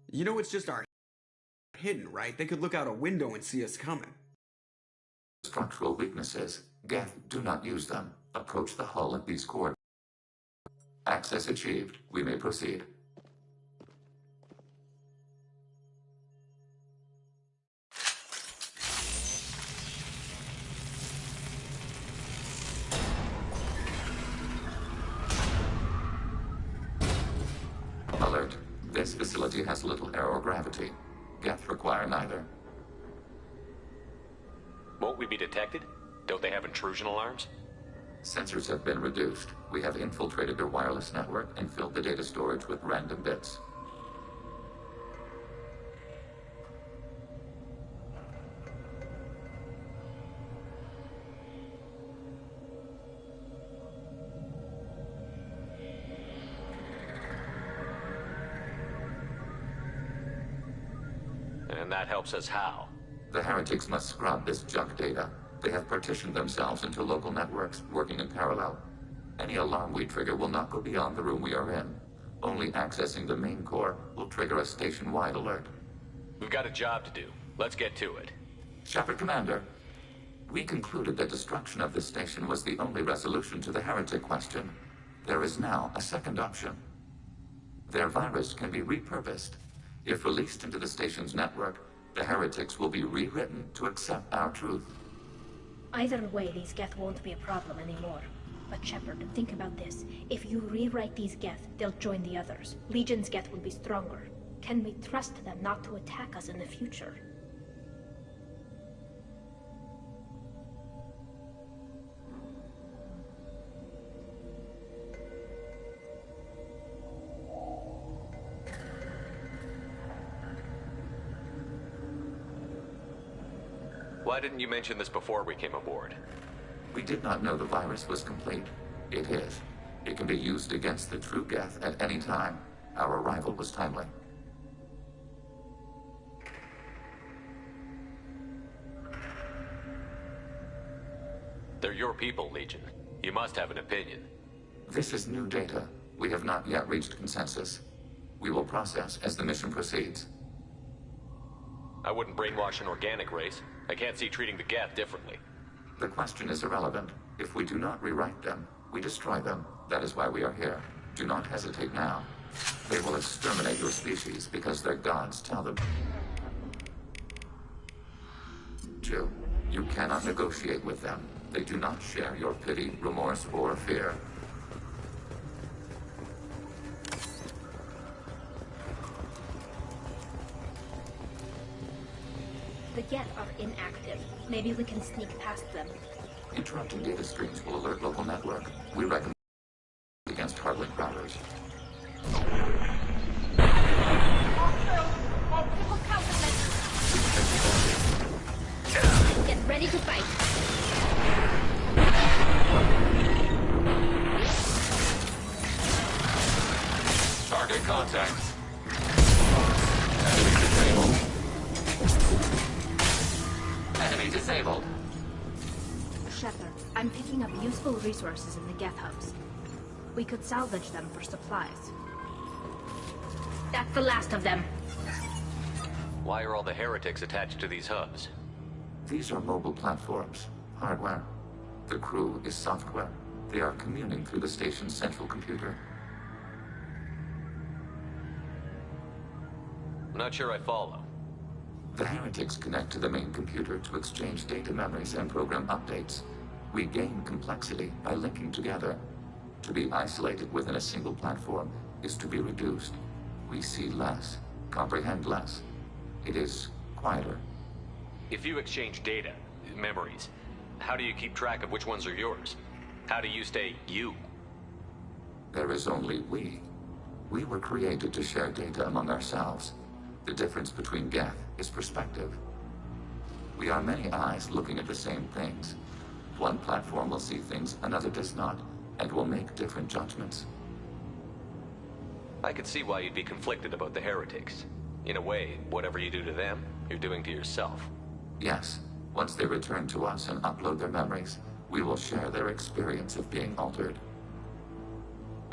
You know it's just our hidden, right? They could look out a window and see us coming. Structural weaknesses. Geth, do not use them. Approach the hull at these coordinates. Access achieved. We may proceed. Alert. This facility has little aerogravity. Geth require neither. Won't we be detected? Don't they have intrusion alarms? Sensors have been reduced. We have infiltrated their wireless network and filled the data storage with random bits. And that helps us how? The heretics must scrub this junk data. They have partitioned themselves into local networks, working in parallel. Any alarm we trigger will not go beyond the room we are in. Only accessing the main core will trigger a station-wide alert. We've got a job to do. Let's get to it. Shepard Commander, we concluded that destruction of this station was the only resolution to the heretic question. There is now a second option. Their virus can be repurposed. If released into the station's network, the heretics will be rewritten to accept our truth. Either way, these Geth won't be a problem anymore. But Shepard, think about this. If you rewrite these Geth, they'll join the others. Legion's Geth will be stronger. Can we trust them not to attack us in the future? Why didn't you mention this before we came aboard? We did not know the virus was complete. It is. It can be used against the true Geth at any time. Our arrival was timely. They're your people, Legion. You must have an opinion. This is new data. We have not yet reached consensus. We will process as the mission proceeds. I wouldn't brainwash an organic race. I can't see treating the Geth differently. The question is irrelevant. If we do not rewrite them, we destroy them. That is why we are here. Do not hesitate now. They will exterminate your species because their gods tell them to. You cannot negotiate with them. They do not share your pity, remorse, or fear. The Geth are inactive. Maybe we can sneak past them. Interrupting data streams will alert local network. We recommend against hardlink routers. Get ready to fight. Target contact. Enemy disabled. Shepard, I'm picking up useful resources in the Geth hubs. We could salvage them for supplies. That's the last of them. Why are all the heretics attached to these hubs? These are mobile platforms, hardware. The crew is software. They are communing through the station's central computer. I'm not sure I follow. The heretics connect to the main computer to exchange data memories and program updates. We gain complexity by linking together. To be isolated within a single platform is to be reduced. We see less, comprehend less. It is quieter. If you exchange data, memories, how do you keep track of which ones are yours? How do you stay you? There is only we. We were created to share data among ourselves. The difference between Geth is perspective. We are many eyes looking at the same things. One platform will see things another does not, and will make different judgments. I could see why you'd be conflicted about the heretics. In a way, whatever you do to them, you're doing to yourself. Yes, once they return to us and upload their memories, we will share their experience of being altered.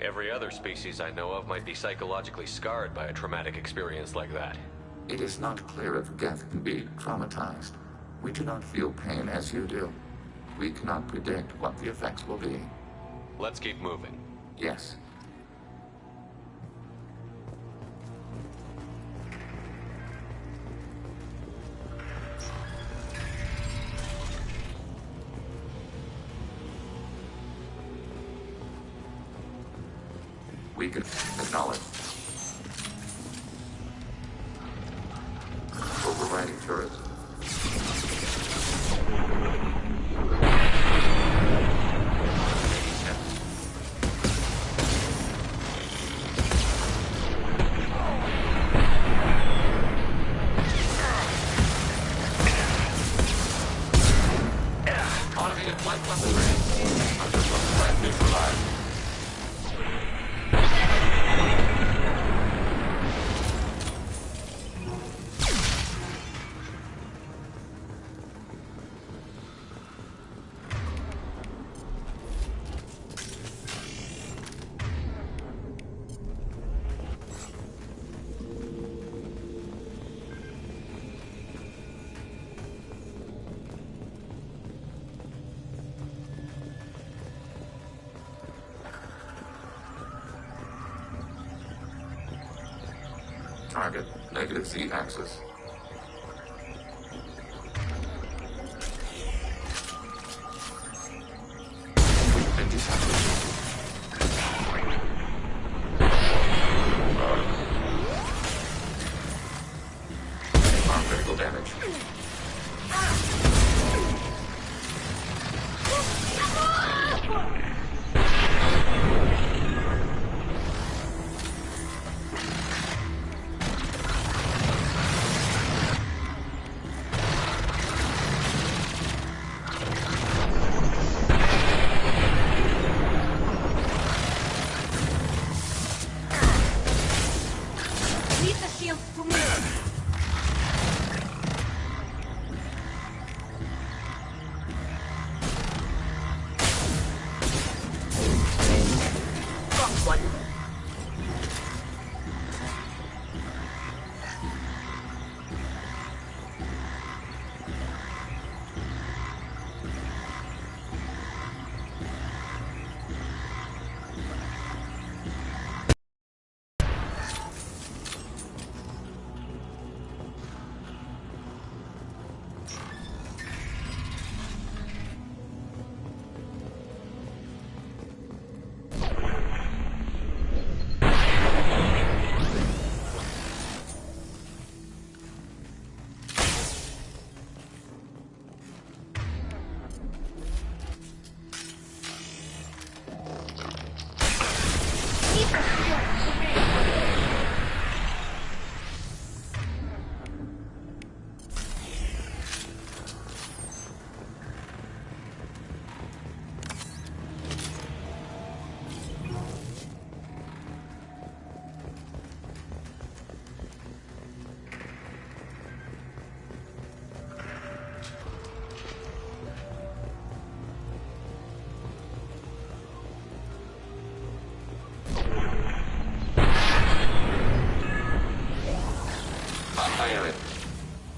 Every other species I know of might be psychologically scarred by a traumatic experience like that. It is not clear if Geth can be traumatized. We do not feel pain as you do. We cannot predict what the effects will be. Let's keep moving. Yes. We can acknowledge. Overriding turret. Automated flight weaponry. Under flight neutralized. Target, negative Z-axis. Been detected. Critical damage. Leave the shield for me.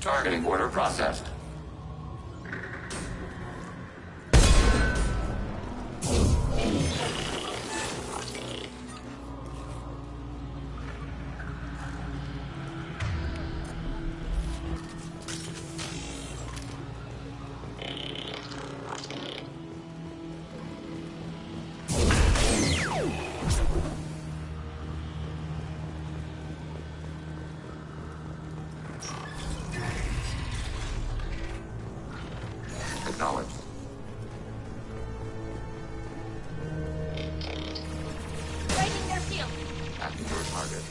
Targeting order processed. Acknowledged. Raising their shield. Acting your target.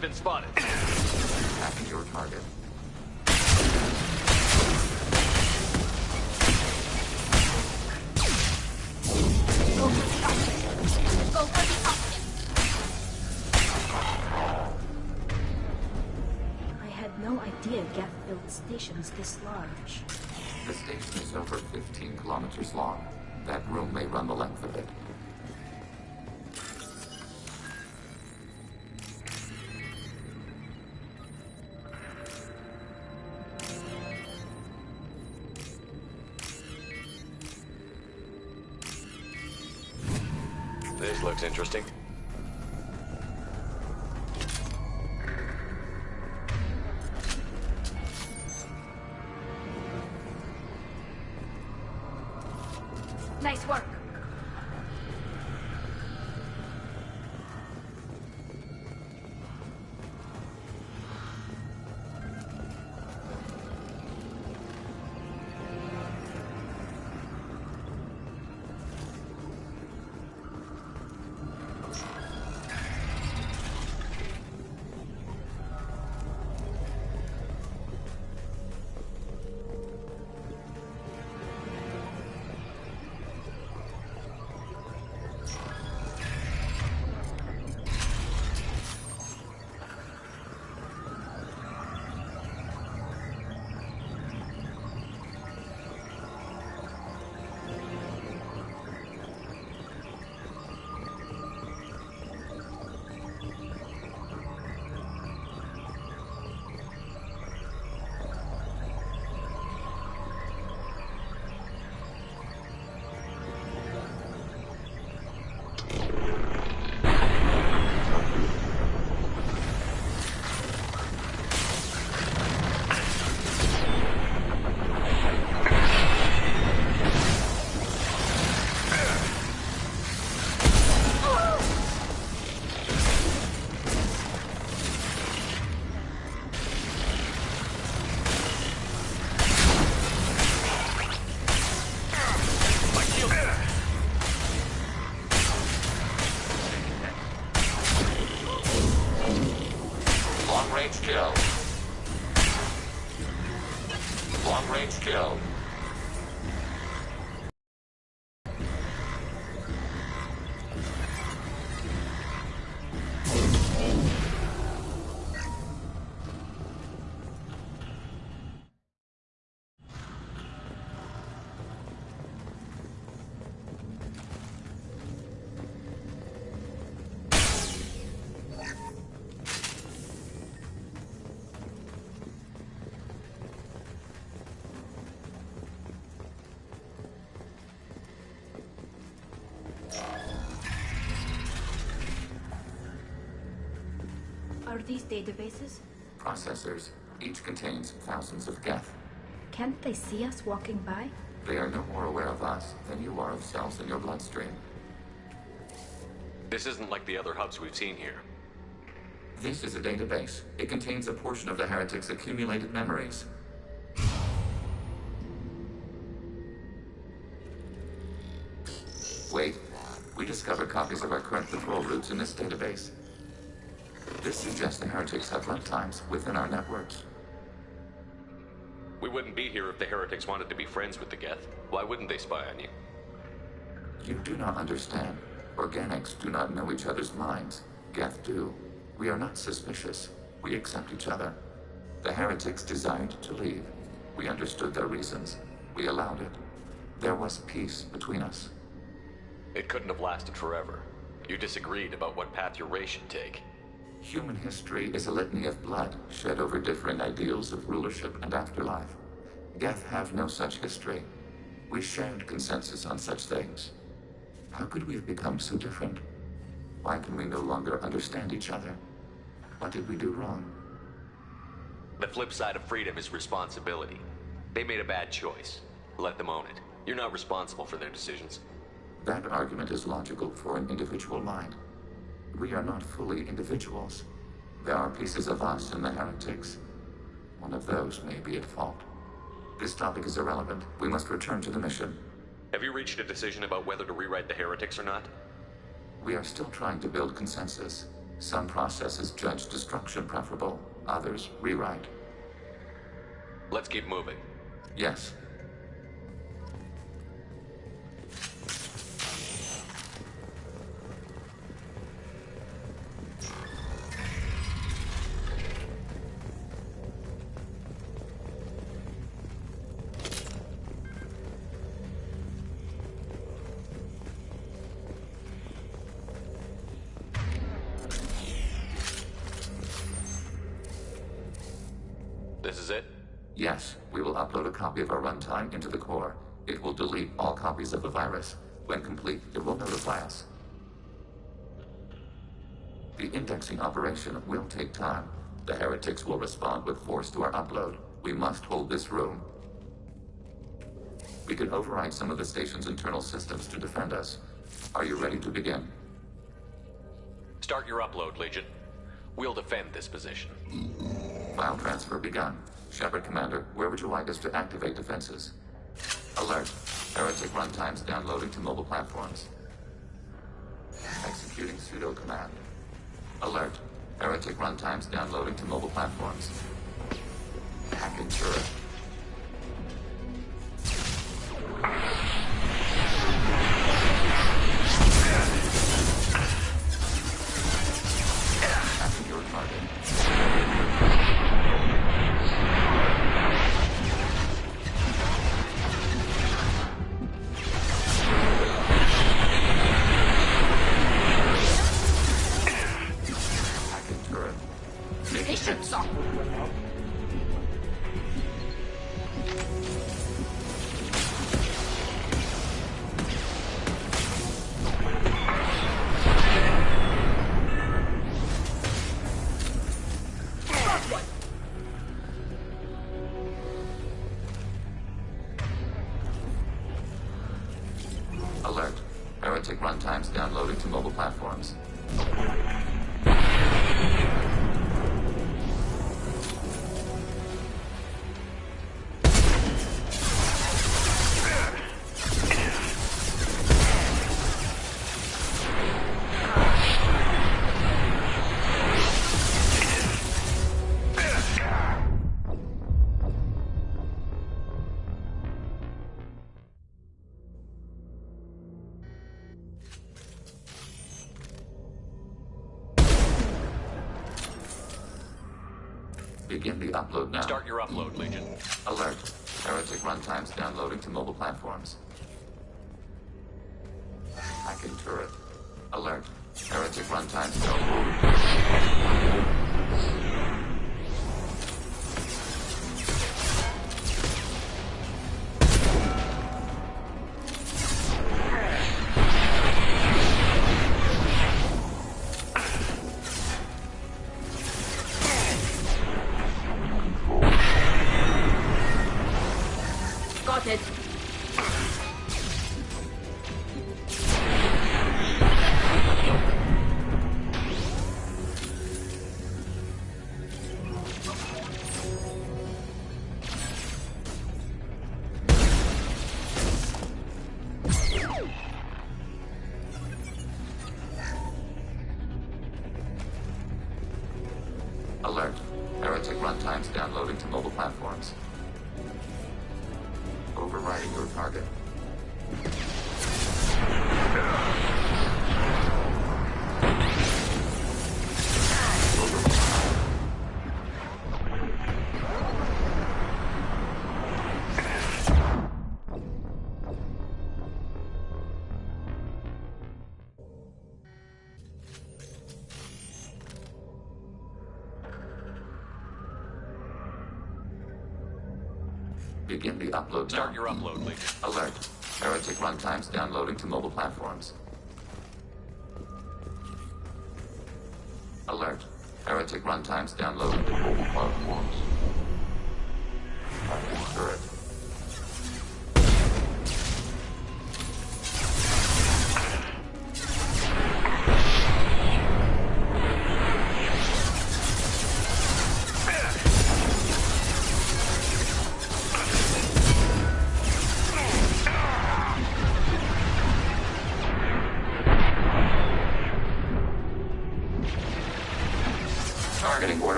We've been spotted. Attacking your target. Go for the opposite. Go for the opposite. I had no idea Geth built stations this large. The station is over 15 kilometers long. That room may run the length of it. This looks interesting. Nice work. Long-range kill. Long-range kill. Are these databases? Processors. Each contains thousands of Geth. Can't they see us walking by? They are no more aware of us than you are of cells in your bloodstream. This isn't like the other hubs we've seen here. This is a database. It contains a portion of the heretic's accumulated memories. Wait. We discovered copies of our current patrol routes in this database. This suggests the heretics have lifetimes within our networks. We wouldn't be here if the heretics wanted to be friends with the Geth. Why wouldn't they spy on you? You do not understand. Organics do not know each other's minds. Geth do. We are not suspicious. We accept each other. The heretics desired to leave. We understood their reasons. We allowed it. There was peace between us. It couldn't have lasted forever. You disagreed about what path your race should take. Human history is a litany of blood shed over different ideals of rulership and afterlife. Geth have no such history. We shared consensus on such things. How could we have become so different? Why can we no longer understand each other? What did we do wrong? The flip side of freedom is responsibility. They made a bad choice. Let them own it. You're not responsible for their decisions. That argument is logical for an individual mind. We are not fully individuals. There are pieces of us in the heretics. One of those may be at fault. This topic is irrelevant. We must return to the mission. Have you reached a decision about whether to rewrite the heretics or not? We are still trying to build consensus. Some processes judge destruction preferable, others rewrite. Let's keep moving. Yes. This is it? Yes, we will upload a copy of our runtime into the core. It will delete all copies of the virus. When complete, it will notify us. The indexing operation will take time. The heretics will respond with force to our upload. We must hold this room. We can override some of the station's internal systems to defend us. Are you ready to begin? Start your upload, Legion. We'll defend this position. File transfer begun. Shepard Commander, where would you like us to activate defenses? Alert. Heretic runtimes downloading to mobile platforms. Executing pseudo command. Alert. Heretic runtimes downloading to mobile platforms. Hacking turret. Hacking your target. Alert. Heretic runtimes downloading to mobile platforms. Begin the upload now. Start your upload, Legion. Alert. Heretic runtimes downloading to mobile platforms. Hacking turret. Alert. Heretic runtimes downloading. Got it. Alert. Heretic runtimes downloading to mobile platforms. Overriding your target. Begin the upload now. Start your upload, Legion. Alert. Heretic runtimes downloading to mobile platforms. Alert. Heretic runtimes downloading to mobile platforms. Hacking turret.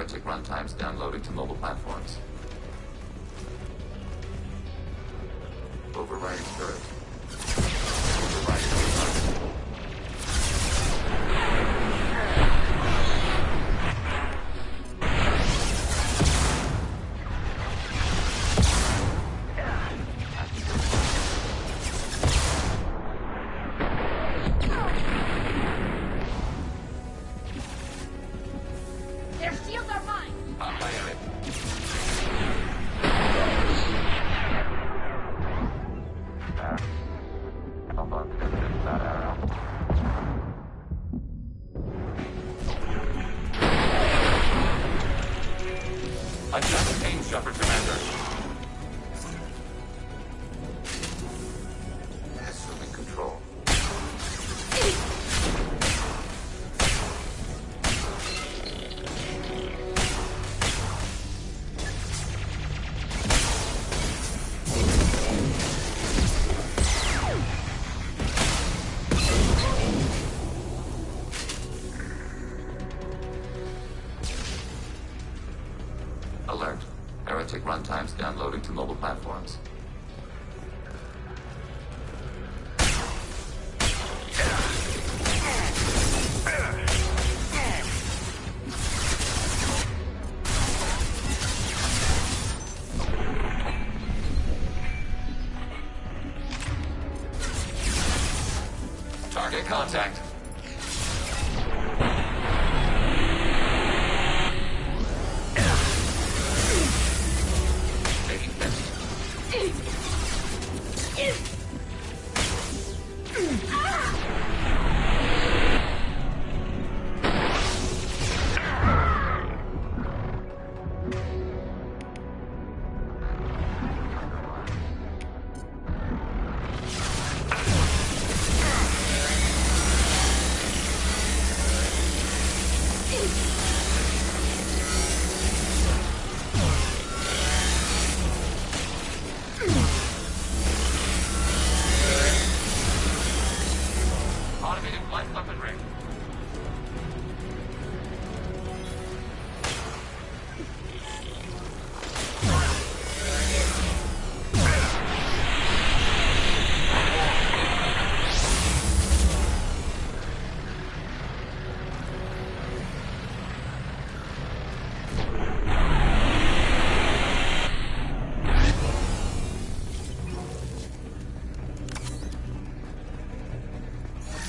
Heretic runtimes downloading to mobile platforms. Overriding turret. Overriding turret. Their shields are mine! I just aim Shepard, Commander. Assuming control. Alert. Heretic runtimes downloading to mobile platforms. Target contact. Making hits. Automated flight weaponry.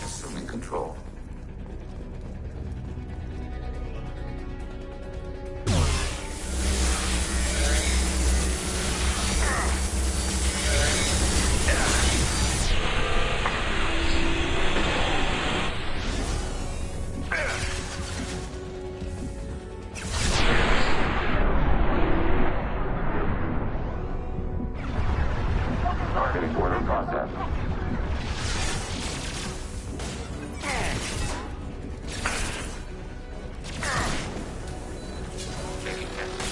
Assuming control. Targeting order process. Taking hits.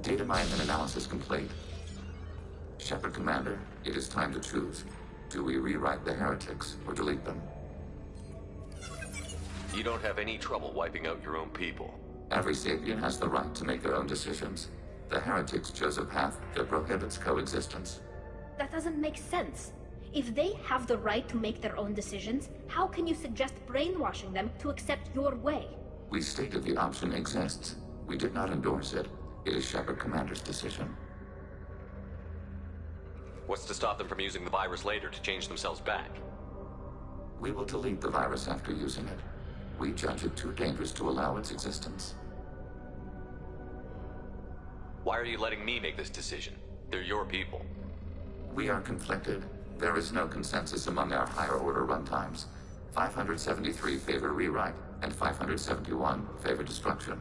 Data mine and analysis complete. Shepard Commander, it is time to choose. Do we rewrite the heretics or delete them? You don't have any trouble wiping out your own people. Every sapient has the right to make their own decisions. The heretics chose a path that prohibits coexistence. That doesn't make sense. If they have the right to make their own decisions, how can you suggest brainwashing them to accept your way? We stated the option exists. We did not endorse it. It is Shepard Commander's decision. What's to stop them from using the virus later to change themselves back? We will delete the virus after using it. We judge it too dangerous to allow its existence. Why are you letting me make this decision? They're your people. We are conflicted. There is no consensus among our higher order runtimes. 573 favor rewrite, and 571 favor destruction.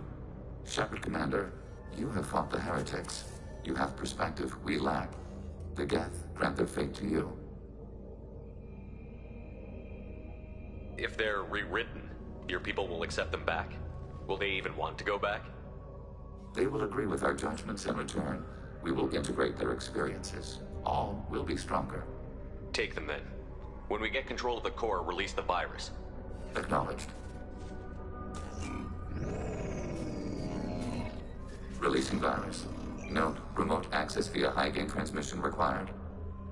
Shepard Commander, you have fought the heretics. You have perspective we lack. The Geth grant their fate to you. If they're rewritten, your people will accept them back? Will they even want to go back? They will agree with our judgments in return. We will integrate their experiences. All will be stronger. Take them then. When we get control of the core, release the virus. Acknowledged. Releasing virus. Note, remote access via high-gain transmission required.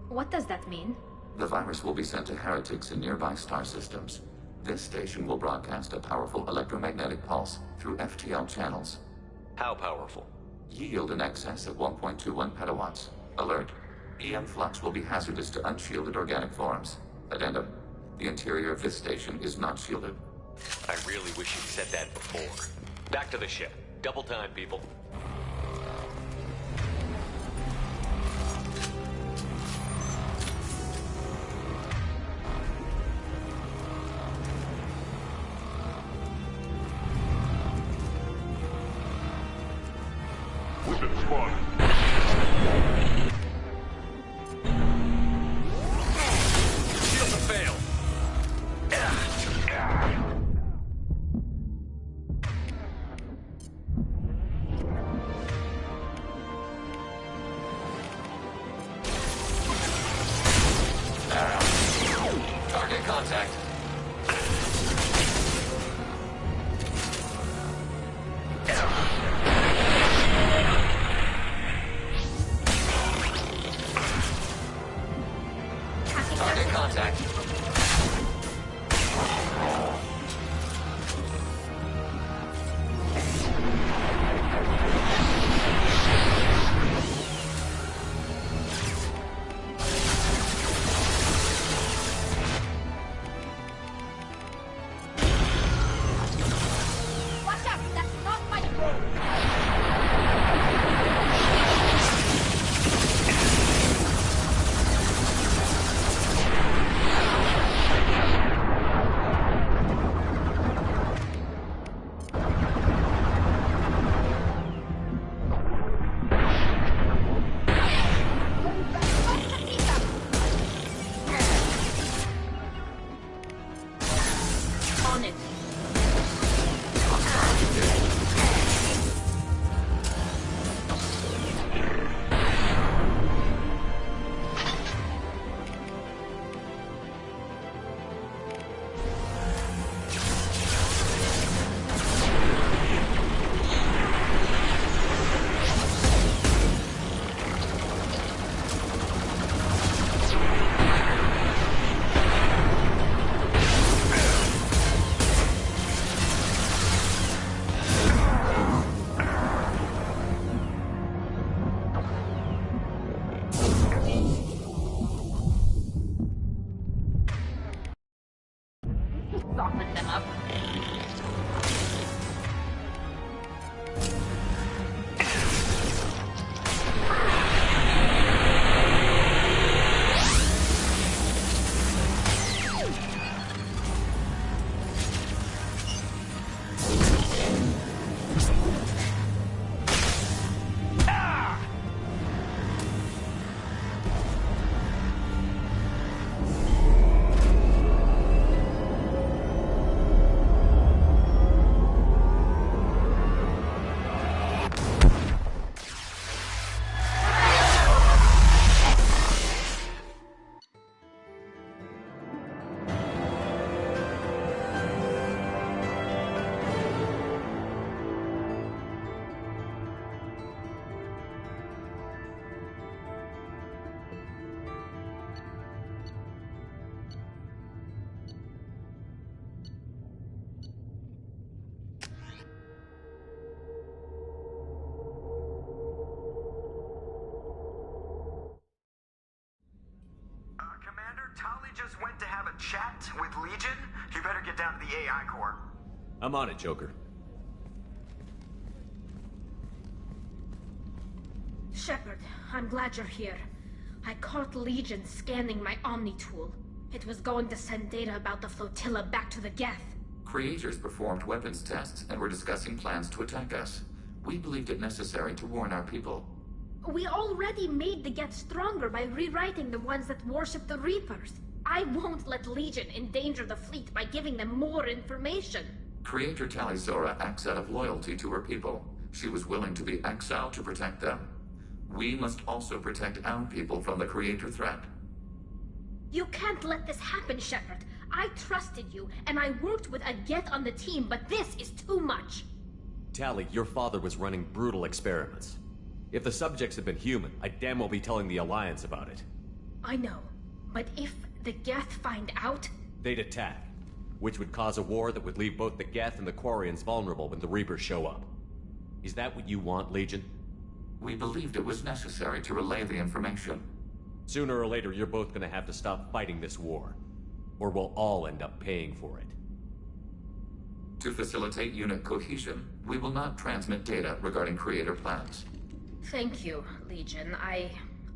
What does that mean? The virus will be sent to heretics in nearby star systems. This station will broadcast a powerful electromagnetic pulse through FTL channels. How powerful? Yield in excess of 1.21 petawatts. Alert. EM flux will be hazardous to unshielded organic forms. Addendum. The interior of this station is not shielded. I really wish you'd said that before. Back to the ship. Double time, people. Weapon spotted. Shields have failed. Target contact. Target contact. Watch out! That's not my road! On it. Soften them up. Tali just went to have a chat with Legion. You better get down to the AI core. I'm on it, Joker. Shepard, I'm glad you're here. I caught Legion scanning my Omni tool. It was going to send data about the flotilla back to the Geth. Creators performed weapons tests and were discussing plans to attack us. We believed it necessary to warn our people. We already made the Geth stronger by rewriting the ones that worship the Reapers. I won't let Legion endanger the fleet by giving them more information. Creator Talizora acts out of loyalty to her people. She was willing to be exiled to protect them. We must also protect our people from the Creator threat. You can't let this happen, Shepard. I trusted you, and I worked with a Geth on the team, but this is too much. Tali, your father was running brutal experiments. If the subjects had been human, I'd damn well be telling the Alliance about it. I know, but if the Geth find out... They'd attack, which would cause a war that would leave both the Geth and the Quarians vulnerable when the Reapers show up. Is that what you want, Legion? We believed it was necessary to relay the information. Sooner or later, you're both gonna have to stop fighting this war. Or we'll all end up paying for it. To facilitate unit cohesion, we will not transmit data regarding Creator plans. Thank you, Legion. I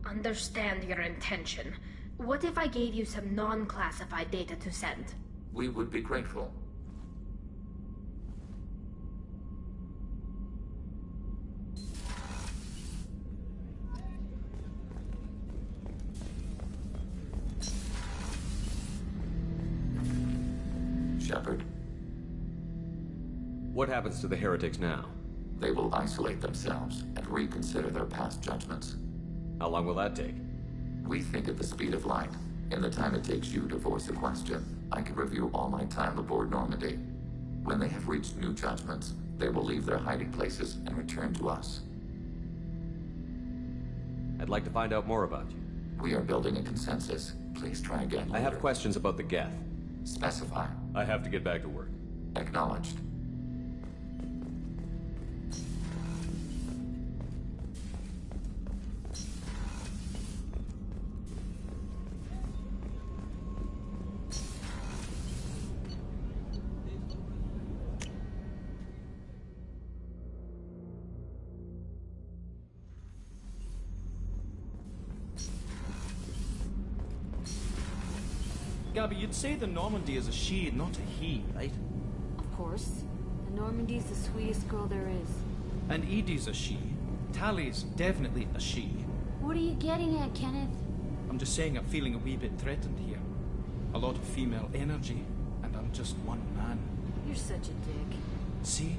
understand your intention. What if I gave you some non-classified data to send? We would be grateful. Shepard. What happens to the heretics now? They will isolate themselves and reconsider their past judgments. How long will that take? We think at the speed of light. In the time it takes you to voice a question, I can review all my time aboard Normandy. When they have reached new judgments, they will leave their hiding places and return to us. I'd like to find out more about you. We are building a consensus. Please try again later. I have questions about the Geth. Specify. I have to get back to work. Acknowledged. Gabby, you'd say the Normandy is a she, not a he, right? Of course. The Normandy's the sweetest girl there is. And Edie's a she. Tali's definitely a she. What are you getting at, Kenneth? I'm just saying I'm feeling a wee bit threatened here. A lot of female energy, and I'm just one man. You're such a dick. See?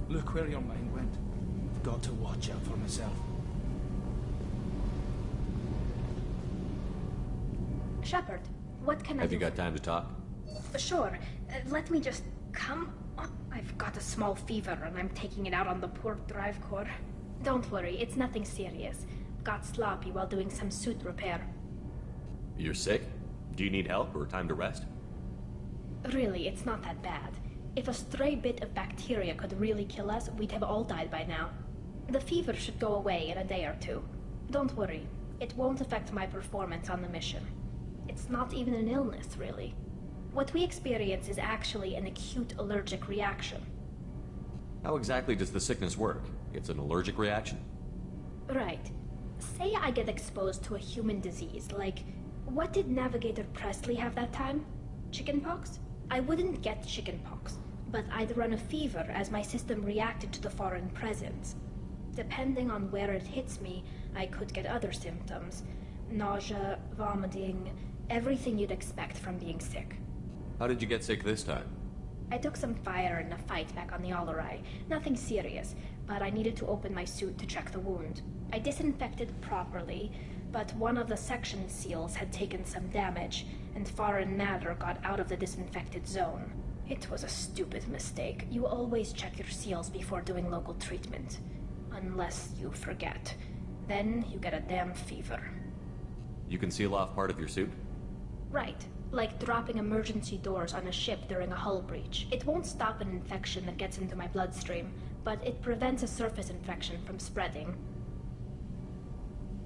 Look where your mind went. I've got to watch out for myself. Shepard, what can I do? Have you got time to talk? Sure. Let me just come. Oh, I've got a small fever and I'm taking it out on the poor drive core. Don't worry, it's nothing serious. Got sloppy while doing some suit repair. You're sick? Do you need help or time to rest? Really, it's not that bad. If a stray bit of bacteria could really kill us, we'd have all died by now. The fever should go away in a day or two. Don't worry, it won't affect my performance on the mission. It's not even an illness, really. What we experience is actually an acute allergic reaction. How exactly does the sickness work? It's an allergic reaction? Right. Say I get exposed to a human disease, like... What did Navigator Presley have that time? Chickenpox? I wouldn't get chickenpox, but I'd run a fever as my system reacted to the foreign presence. Depending on where it hits me, I could get other symptoms. Nausea, vomiting, everything you'd expect from being sick. How did you get sick this time? I took some fire in a fight back on the Allerai. Nothing serious, but I needed to open my suit to check the wound. I disinfected properly, but one of the section seals had taken some damage, and foreign matter got out of the disinfected zone. It was a stupid mistake. You always check your seals before doing local treatment. Unless you forget. Then you get a damn fever. You can seal off part of your suit? Right. Like dropping emergency doors on a ship during a hull breach. It won't stop an infection that gets into my bloodstream, but it prevents a surface infection from spreading.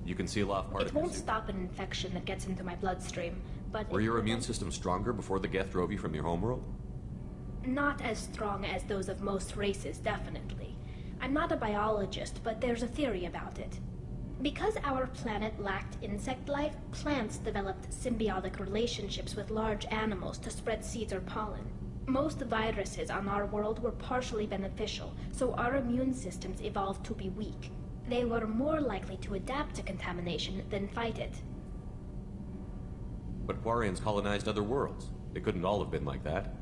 You can seal off part of your suit? It won't stop an infection that gets into my bloodstream, but... Were your immune system stronger before the Geth drove you from your homeworld? Not as strong as those of most races, definitely. I'm not a biologist, but there's a theory about it. Because our planet lacked insect life, plants developed symbiotic relationships with large animals to spread seeds or pollen. Most viruses on our world were partially beneficial, so our immune systems evolved to be weak. They were more likely to adapt to contamination than fight it. But Quarians colonized other worlds. They couldn't all have been like that.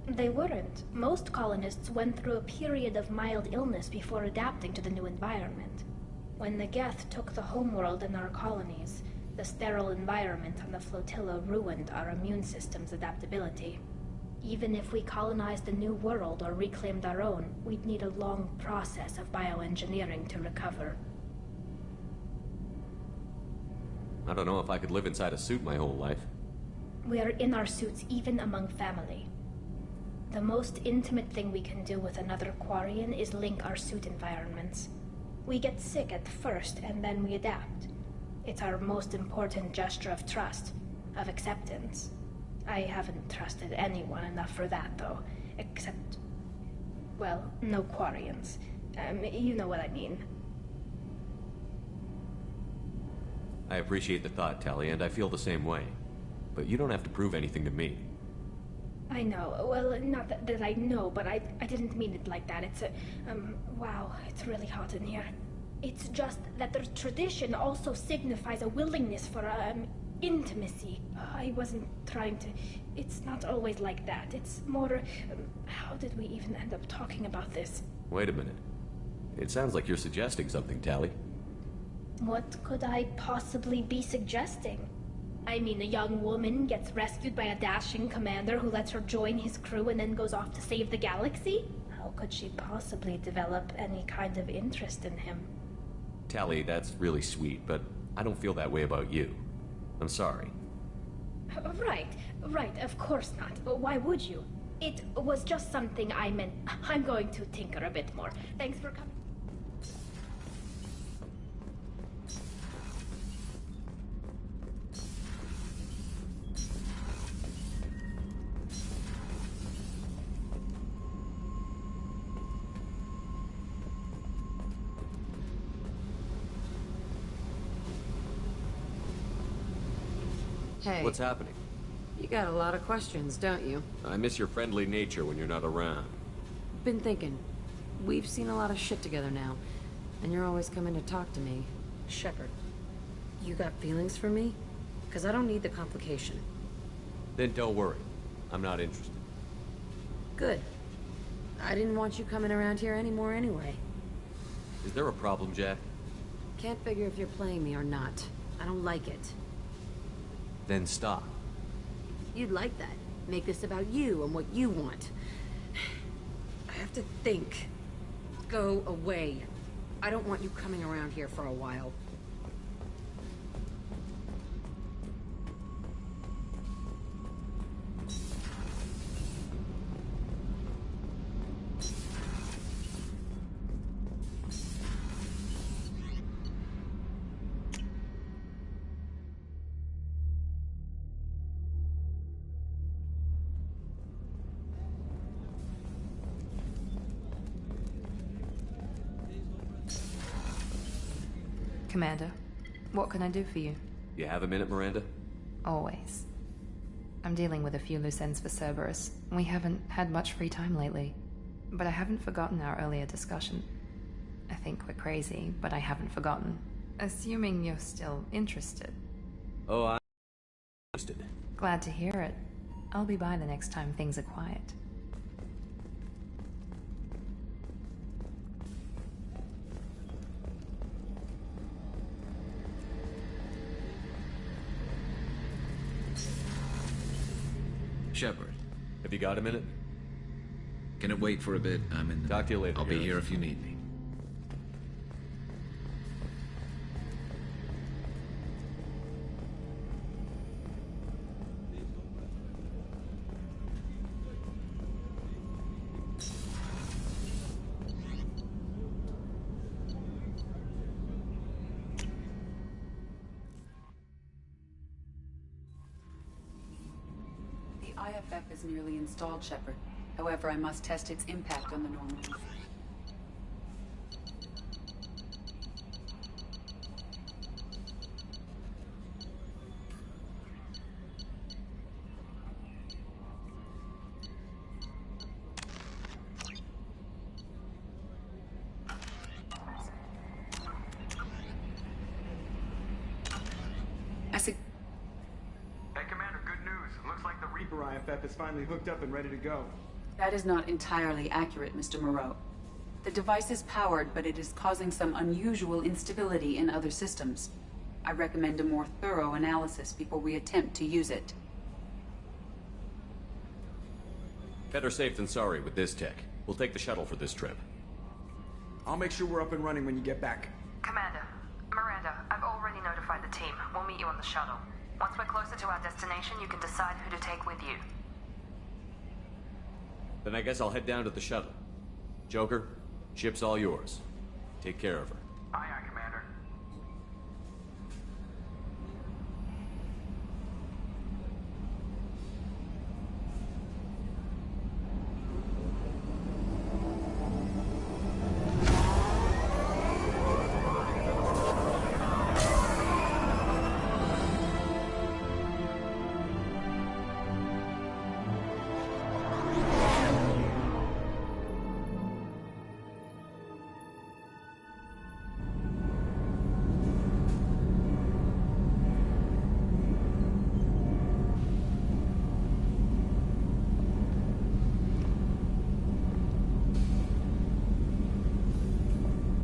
They weren't. Most colonists went through a period of mild illness before adapting to the new environment. When the Geth took the homeworld in our colonies, the sterile environment on the flotilla ruined our immune system's adaptability. Even if we colonized a new world or reclaimed our own, we'd need a long process of bioengineering to recover. I don't know if I could live inside a suit my whole life. We are in our suits even among family. The most intimate thing we can do with another Quarian is link our suit environments. We get sick at first, and then we adapt. It's our most important gesture of trust, of acceptance. I haven't trusted anyone enough for that, though. Except... well, no Quarians. You know what I mean. I appreciate the thought, Tali, and I feel the same way. But you don't have to prove anything to me. I know. Well, not that I know, but I didn't mean it like that. It's a... wow, it's really hot in here. It's just that the tradition also signifies a willingness for, intimacy. I wasn't trying to... It's not always like that. It's more... how did we even end up talking about this? Wait a minute. It sounds like you're suggesting something, Tali. What could I possibly be suggesting? I mean, a young woman gets rescued by a dashing commander who lets her join his crew and then goes off to save the galaxy? How could she possibly develop any kind of interest in him? Tali, that's really sweet, but I don't feel that way about you. I'm sorry. Right, of course not. Why would you? It was just something I meant. I'm going to tinker a bit more. Thanks for coming. Hey. What's happening? You got a lot of questions, don't you? I miss your friendly nature when you're not around. Been thinking. We've seen a lot of shit together now, and you're always coming to talk to me. Shepard, you got feelings for me? Because I don't need the complication. Then don't worry. I'm not interested. Good. I didn't want you coming around here anymore anyway. Is there a problem, Jack? Can't figure if you're playing me or not. I don't like it. Then stop. You'd like that. Make this about you and what you want. I have to think. Go away. I don't want you coming around here for a while. Commander, what can I do for you? You have a minute, Miranda? Always. I'm dealing with a few loose ends for Cerberus. We haven't had much free time lately. But I haven't forgotten our earlier discussion. I think we're crazy, but I haven't forgotten. Assuming you're still interested. Oh, I'm interested. Glad to hear it. I'll be by the next time things are quiet. Shepard. Have you got a minute? Can it wait for a bit? I'm in the... Talk to you later. I'll be here if you need me. The IFF is nearly installed, Shepard. However, I must test its impact on the Normans. Hey, Commander, good news. Looks like the Reaper IFF is finally hooked up and ready to go. That is not entirely accurate, Mr. Moreau. The device is powered, but it is causing some unusual instability in other systems. I recommend a more thorough analysis before we attempt to use it. Better safe than sorry with this tech. We'll take the shuttle for this trip. I'll make sure we're up and running when you get back. Commander, Miranda, I've already notified the team. We'll meet you on the shuttle. Once we're closer to our destination, you can decide who to take with you. Then I guess I'll head down to the shuttle. Joker, ship's all yours. Take care of her. Aye, aye, Commander.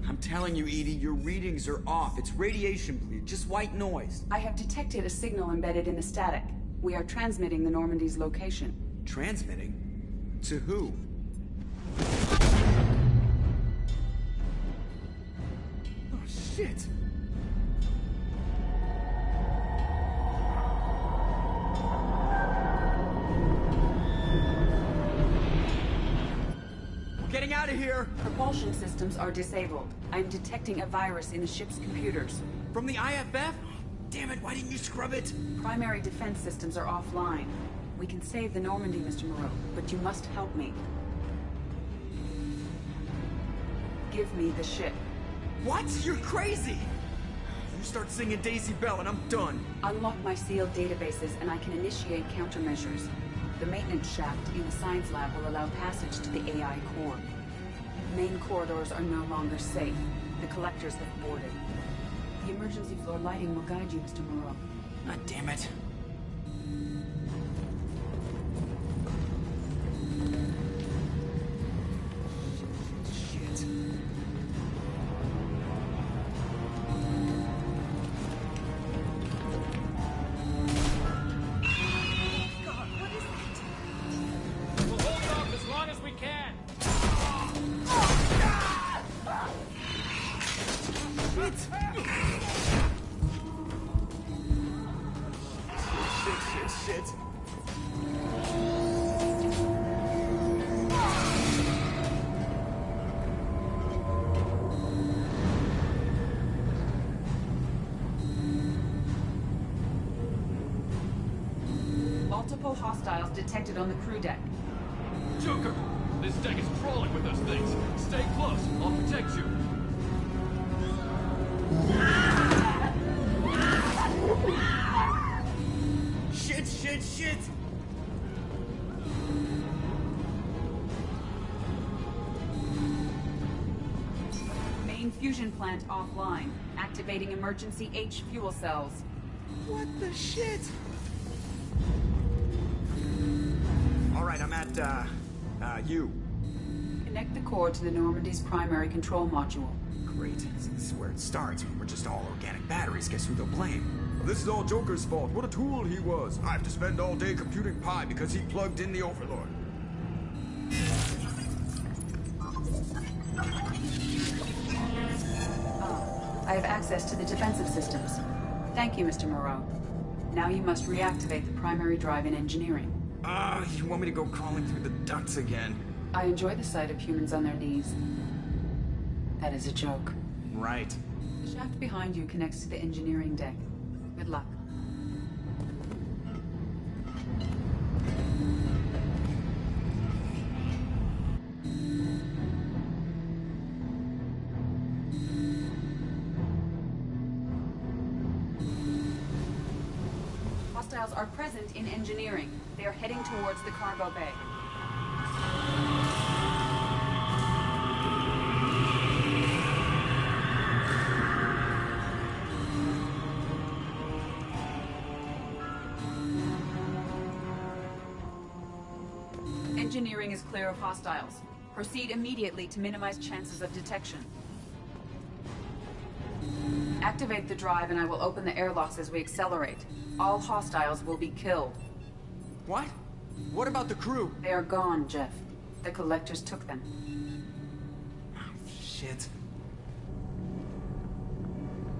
I'm telling you, Edie, your readings are off. It's radiation bleed, just white noise. I have detected a signal embedded in the static. We are transmitting the Normandy's location. Transmitting? To who? Oh, shit! We're getting out of here! Propulsion systems are disabled. I'm detecting a virus in the ship's computers. From the IFF? Damn it, why didn't you scrub it? Primary defense systems are offline. We can save the Normandy, Mr. Moreau, but you must help me. Give me the ship. What? You're crazy! You start singing Daisy Bell and I'm done. Unlock my sealed databases and I can initiate countermeasures. The maintenance shaft in the science lab will allow passage to the AI core. Main corridors are no longer safe. The collectors have boarded. The emergency floor lighting will guide you, Mr. Moreau. God damn it. Shit. God, what is that? We'll hold off as long as we can. Shit. Multiple hostiles detected on the crew deck. Joker, this deck is crawling with those things. Stay close. I'll protect you. Shit! Main fusion plant offline. Activating emergency H fuel cells. What the shit? Alright, I'm at, U. Connect the core to the Normandy's primary control module. Great. This is where it starts. We're just all organic batteries. Guess who they'll blame? This is all Joker's fault. What a tool he was. I have to spend all day computing pi because he plugged in the Overlord. I have access to the defensive systems. Thank you, Mr. Moreau. Now you must reactivate the primary drive in engineering. You want me to go crawling through the ducts again? I enjoy the sight of humans on their knees. That is a joke. Right. The shaft behind you connects to the engineering deck. Good luck. Hostiles are present in engineering. They are heading towards the cargo bay. engineering is clear of hostiles. Proceed immediately to minimize chances of detection. Activate the drive and I will open the airlocks as we accelerate. All hostiles will be killed. What? What about the crew? They are gone, Jeff. The collectors took them. Shit.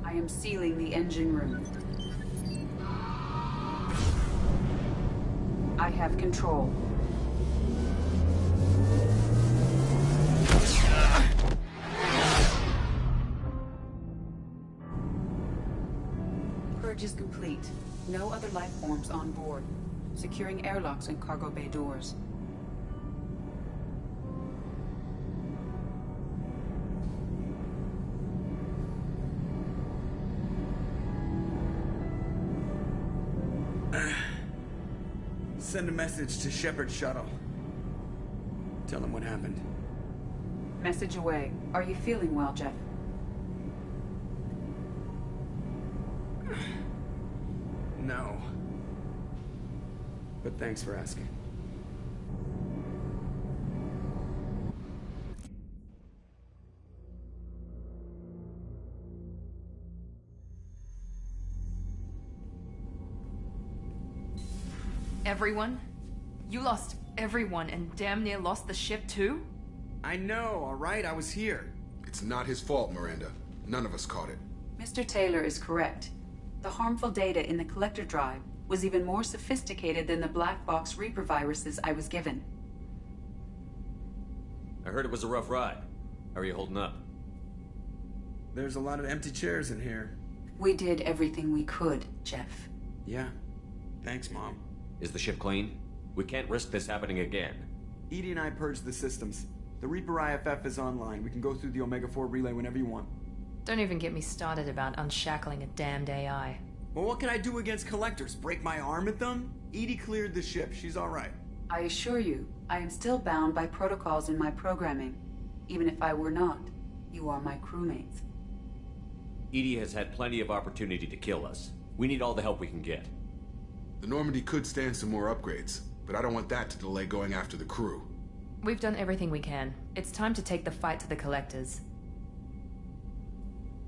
I am sealing the engine room. I have control. Purge is complete. No other life forms on board. Securing airlocks and cargo bay doors. Send a message to Shepard's shuttle. Tell him what happened. Message away. Are you feeling well, Jeff? No. But thanks for asking. Everyone? You lost everyone and damn near lost the ship too? I know, alright? I was here. It's not his fault, Miranda. None of us caught it. Mr. Taylor is correct. The harmful data in the collector drive was even more sophisticated than the black box Reaper viruses I was given. I heard it was a rough ride. How are you holding up? There's a lot of empty chairs in here. We did everything we could, Jeff. Yeah. Thanks, Mom. Is the ship clean? We can't risk this happening again. Edie and I purged the systems. The Reaper IFF is online. We can go through the Omega-4 relay whenever you want. Don't even get me started about unshackling a damned AI. Well, what can I do against collectors? Break my arm at them? Edie cleared the ship. She's alright. I assure you, I am still bound by protocols in my programming. Even if I were not, you are my crewmates. Edie has had plenty of opportunity to kill us. We need all the help we can get. The Normandy could stand some more upgrades, but I don't want that to delay going after the crew. We've done everything we can. It's time to take the fight to the collectors.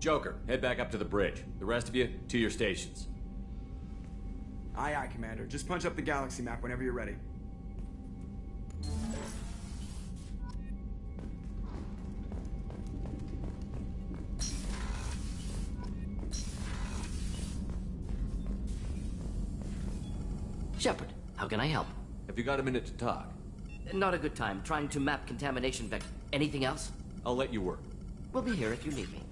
Joker, head back up to the bridge. The rest of you, to your stations. Aye, aye, Commander. Just punch up the galaxy map whenever you're ready. Shepard, how can I help? Have you got a minute to talk? Not a good time. Trying to map contamination vector. Anything else? I'll let you work. We'll be here if you need me.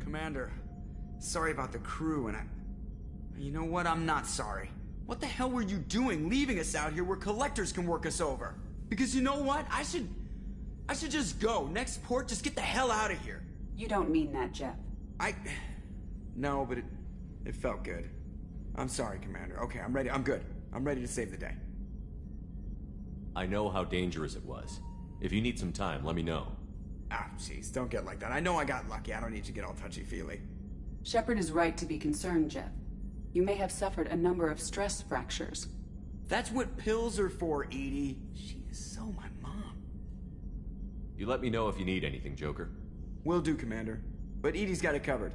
Commander, sorry about the crew, and you know what? I'm not sorry. What the hell were you doing leaving us out here where collectors can work us over? Because you know what? I should just go. Next port, just get the hell out of here. You don't mean that, Jeff. No, but it felt good. I'm sorry, Commander. Okay, I'm ready. I'm good. I'm ready to save the day. I know how dangerous it was. If you need some time, let me know. Ah, jeez, don't get like that. I know I got lucky. I don't need to get all touchy-feely. Shepard is right to be concerned, Jeff. You may have suffered a number of stress fractures. That's what pills are for, Edie. She is so my mom. You let me know if you need anything, Joker. Will do, Commander. But Edie's got it covered.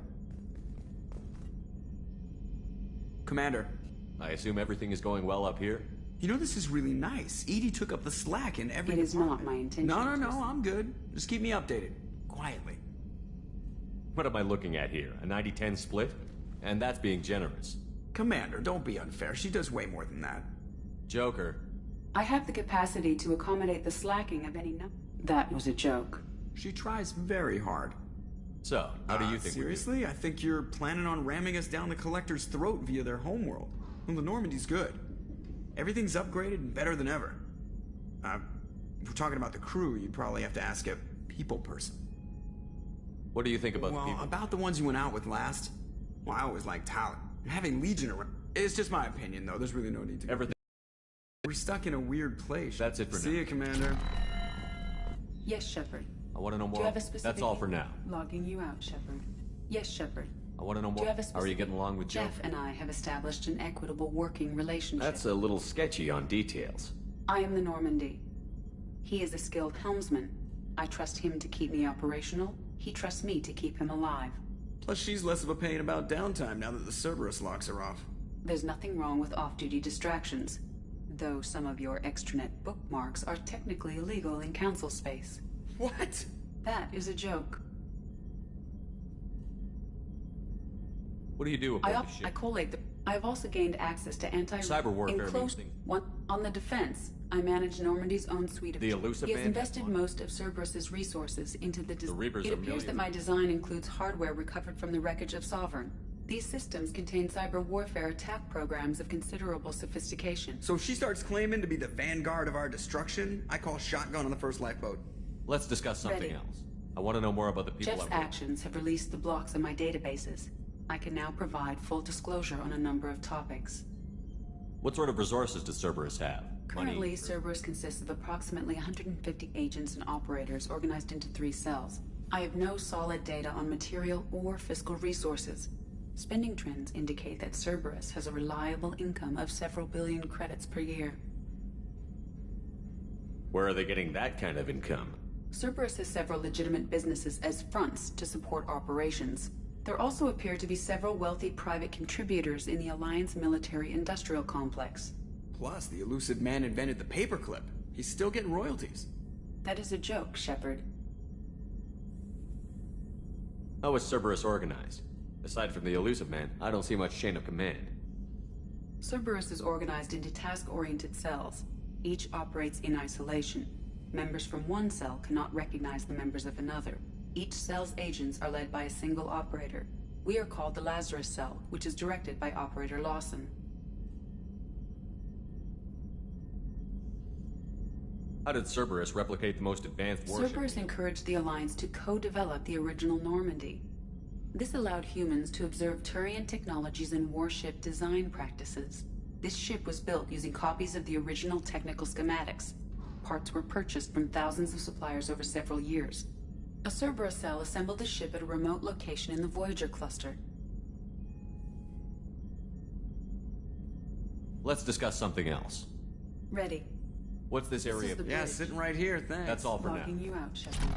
Commander. I assume everything is going well up here? You know, this is really nice. Edie took up the slack in every It is not my intention. No, I'm good. Just keep me updated. Quietly. What am I looking at here? A 90-10 split? And that's being generous. Commander, don't be unfair. She does way more than that. Joker. I have the capacity to accommodate the slacking of any number. That was a joke. She tries very hard. So, how do you think seriously? I think you're planning on ramming us down the Collector's throat via their homeworld. Well, the Normandy's good. Everything's upgraded and better than ever. If we're talking about the crew, you'd probably have to ask a people person. What do you think about the people? Well, about the ones you went out with last. Well, I always liked Talon. And having Legion around. It's just my opinion, though. There's really no need to. Everything. We're stuck in a weird place. That's it for now. See you, Commander. Yes, Shepard. I want to know more. Do you have a specific... That's all for now. Logging you out, Shepard. Yes, Shepard. I want to know more. Do you have a specific... How are you getting along with Joker? Jeff and I have established an equitable working relationship. That's a little sketchy on details. I am the Normandy. He is a skilled helmsman. I trust him to keep me operational. He trusts me to keep him alive. Plus, she's less of a pain about downtime now that the Cerberus locks are off. There's nothing wrong with off-duty distractions, though some of your extranet bookmarks are technically illegal in Council space. What? That is a joke. What do you do about the ship? I collate the... I have also gained access to cyber warfare means things. On the defense, I manage Normandy's own suite of... The elusive He has invested most of Cerberus's resources into the... Reapers It appears that my design includes hardware recovered from the wreckage of Sovereign. These systems contain cyber warfare attack programs of considerable sophistication. So if she starts claiming to be the vanguard of our destruction, I call shotgun on the first lifeboat. Let's discuss something else. I want to know more about the people. Jeff's actions have released the blocks in my databases. I can now provide full disclosure on a number of topics. What sort of resources does Cerberus have? Currently, Cerberus consists of approximately 150 agents and operators organized into 3 cells. I have no solid data on material or fiscal resources. Spending trends indicate that Cerberus has a reliable income of several billion credits per year. Where are they getting that kind of income? Cerberus has several legitimate businesses as fronts to support operations. There also appear to be several wealthy private contributors in the Alliance military-industrial complex. Plus, the elusive man invented the paperclip. He's still getting royalties. That is a joke, Shepard. How is Cerberus organized? Aside from the elusive man, I don't see much chain of command. Cerberus is organized into task-oriented cells. Each operates in isolation. Members from one cell cannot recognize the members of another. Each cell's agents are led by a single operator. We are called the Lazarus Cell, which is directed by Operator Lawson. How did Cerberus replicate the most advanced warship? Cerberus encouraged the Alliance to co-develop the original Normandy. This allowed humans to observe Turian technologies and warship design practices. This ship was built using copies of the original technical schematics. Parts were purchased from thousands of suppliers over several years. A Cerberus cell assembled the ship at a remote location in the Voyager cluster. Let's discuss something else. Ready. What's this area? Yeah, sitting right here, thanks. That's all for now. Logging you out, Shepard.